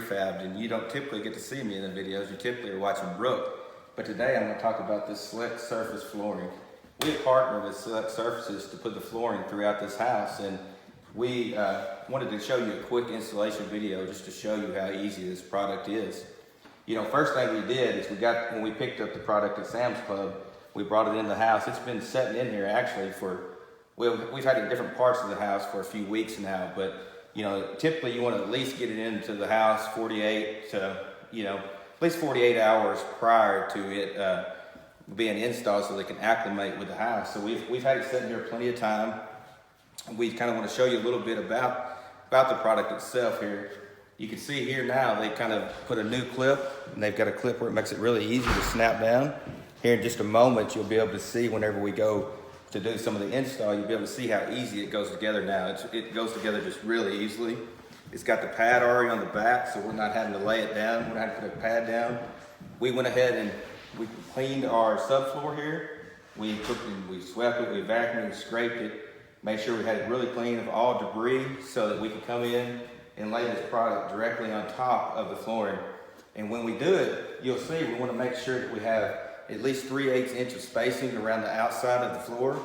Re-Fabbed, and you don't typically get to see me in the videos. You typically are watching Brooke, but today I'm going to talk about this Select Surface flooring. We have partnered with Select Surfaces to put the flooring throughout this house, and we wanted to show you a quick installation video just to show you how easy this product is. You know, first thing we did is when we picked up the product at Sam's Club, we brought it in the house. It's been sitting in here actually we've had it in different parts of the house for a few weeks now, but you know, typically you want to at least get it into the house 48 to, at least 48 hours prior to it being installed so they can acclimate with the house. So we've had it sitting here plenty of time. We kind of want to show you a little bit about the product itself here. You can see here now they kind of put a new clip, and they've got a clip where it makes it really easy to snap down. Here in just a moment you'll be able to see whenever we go to do some of the install, you'll be able to see how easy it goes together now. It goes together just really easily. It's got the pad already on the back, so we're not having to lay it down. We're not having to put a pad down. We went ahead and we cleaned our subfloor here. We swept it, we vacuumed it, scraped it, made sure we had it really clean of all debris so that we could come in and lay this product directly on top of the flooring. And when we do it, you'll see we want to make sure that we have at least 3/8 inch of spacing around the outside of the floor,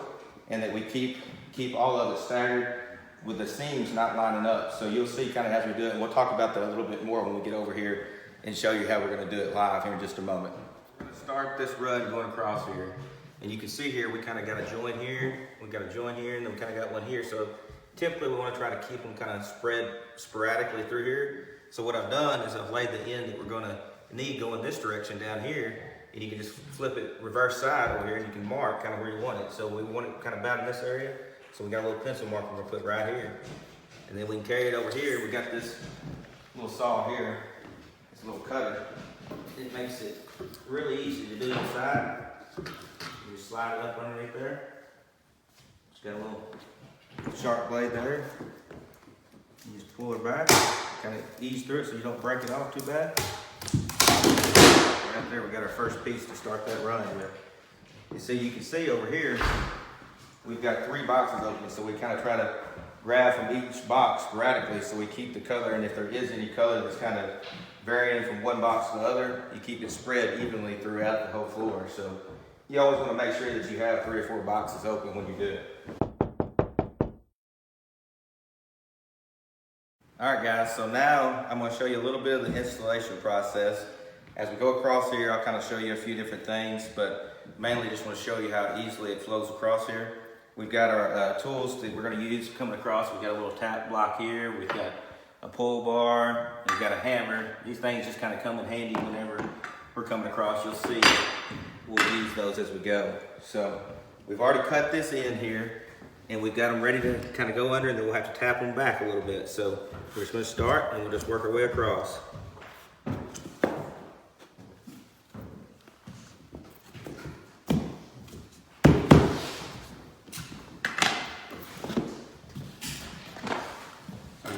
and that we keep all of it staggered with the seams not lining up. So you'll see kind of as we do it, and we'll talk about that a little bit more when we get over here and show you how we're going to do it live here in just a moment. We're going to start this run going across here, and you can see here we kind of got a joint here, we got a joint here, and then we kind of got one here. So typically we want to try to keep them kind of spread sporadically through here. So what I've done is I've laid the end that we're going to need going this direction down here, and you can just flip it reverse side over here and you can mark kind of where you want it. So we want it kind of about in this area. So we got a little pencil marker we're gonna put right here. And then we can carry it over here. We got this little saw here, this little cutter. It makes it really easy to do inside. You just slide it up underneath there. It's got a little sharp blade there. You just pull it back, kind of ease through it so you don't break it off too bad. Right there, we got our first piece to start that run with. You can see over here, we've got 3 boxes open, so we kind of try to grab from each box sporadically so we keep the color, and if there is any color that's kind of varying from one box to the other, you keep it spread evenly throughout the whole floor. So you always want to make sure that you have 3 or 4 boxes open when you do it. All right guys, so now I'm going to show you a little bit of the installation process. As we go across here, I'll kind of show you a few different things, but mainly just want to show you how easily it flows across here. We've got our tools that we're going to use coming across. We've got a little tap block here. We've got a pull bar. We've got a hammer. These things just kind of come in handy whenever we're coming across. You'll see we'll use those as we go. So we've already cut this in here, and we've got them ready to kind of go under, and then we'll have to tap them back a little bit. So we're just going to start, and we'll just work our way across.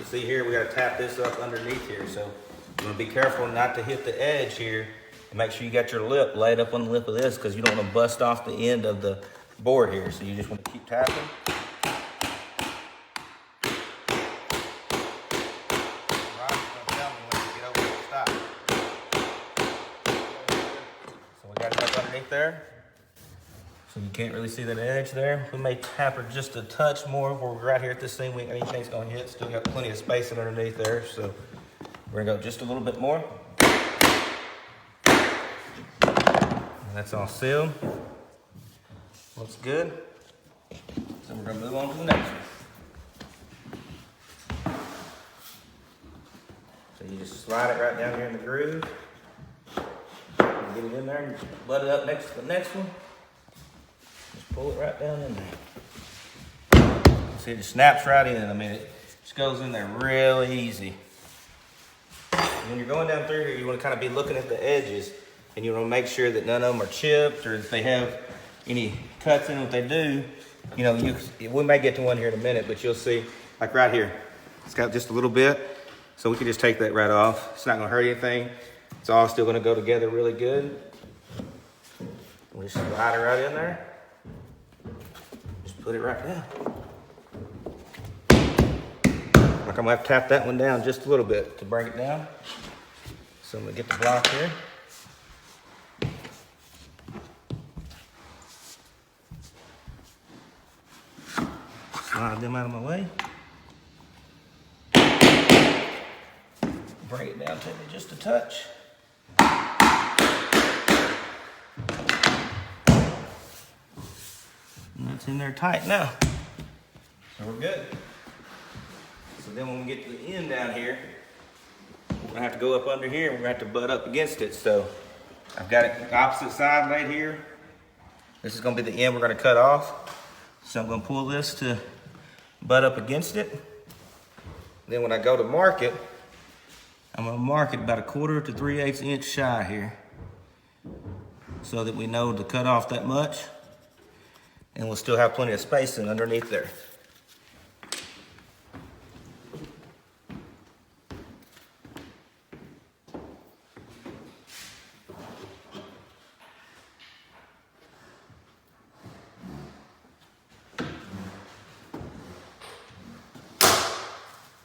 See here, we got to tap this up underneath here. So you're going to be careful not to hit the edge here, and make sure you got your lip laid up on the lip of this, because you don't want to bust off the end of the board here. So you just want to keep tapping. So we got it up underneath there. So you can't really see that edge there. We may tap her just a touch more where we're right here at this thing. We ain't anything's gonna hit. Still got plenty of spacing underneath there. So we're gonna go just a little bit more. And that's all sealed. Looks good. So we're gonna move on to the next one. So you just slide it right down here in the groove. And get it in there and butt it up next to the next one. Just pull it right down in there. See, it just snaps right in. I mean, it just goes in there really easy. When you're going down through here, you want to kind of be looking at the edges, and you want to make sure that none of them are chipped, or if they have any cuts in what they do. You know, we may get to one here in a minute, but you'll see, like right here, it's got just a little bit, so we can just take that right off. It's not going to hurt anything. It's all still going to go together really good. We'll just slide it right in there. Just put it right down. I'm gonna have to tap that one down just a little bit to bring it down. So I'm gonna get the block here. Slide them out of my way. Bring it down to me just a touch. And that's in there tight now. So we're good. So then when we get to the end down here, we're gonna have to go up under here and we're gonna have to butt up against it. So I've got it the opposite side right here. This is gonna be the end we're gonna cut off. So I'm gonna pull this to butt up against it. Then when I go to mark it, I'm gonna mark it about 1/4 to 3/8 inch shy here, so that we know to cut off that much, and we'll still have plenty of spacing underneath there.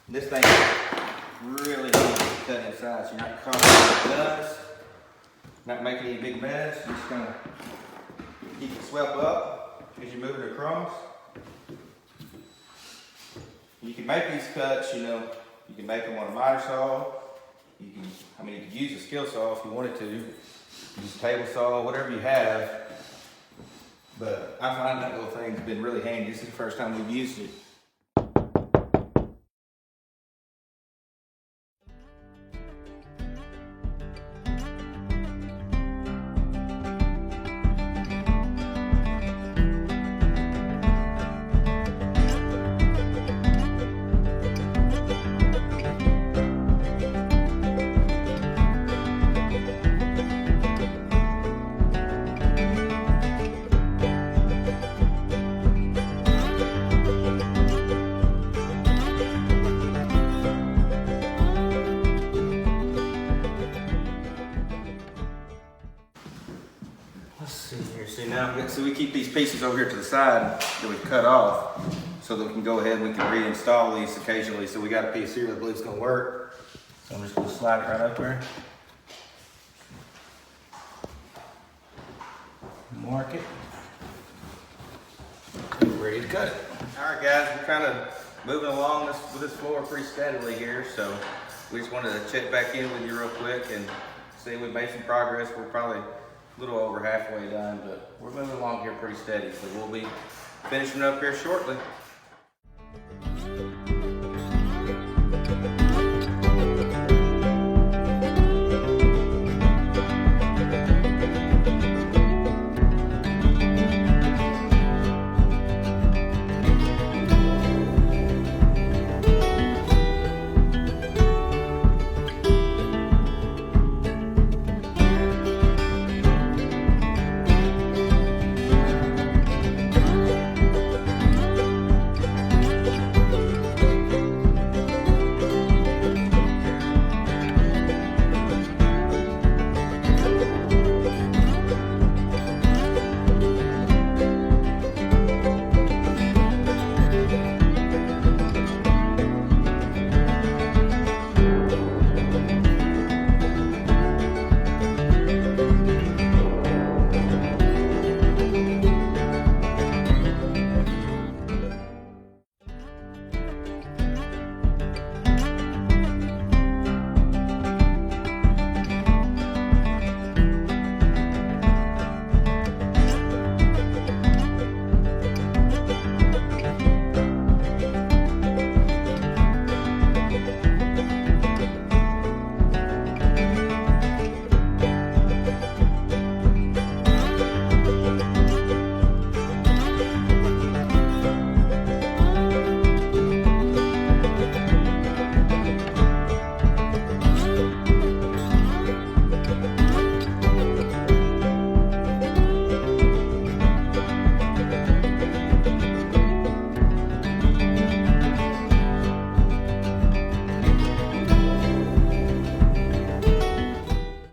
This thing really needs to cut inside, so you're not caught in the dust, not making any big mess. You're just gonna keep it swept up as you move it across. You can make these cuts, you can make them on a miter saw. You could use a skill saw if you wanted to. Use a table saw, whatever you have. But I find that little thing's been really handy. This is the first time we've used it. Let's see here. See now, so we keep these pieces over here to the side that we've cut off, so that we can go ahead and we can reinstall these occasionally. So we got a piece here that I believe is going to work. So I'm just going to slide it right up there. Mark it. We're ready to cut it. All right, guys, we're kind of moving along with this floor pretty steadily here. So we just wanted to check back in with you real quick and see we made some progress. We're probably a little over halfway done, but we're moving along here pretty steady. So we'll be finishing up here shortly.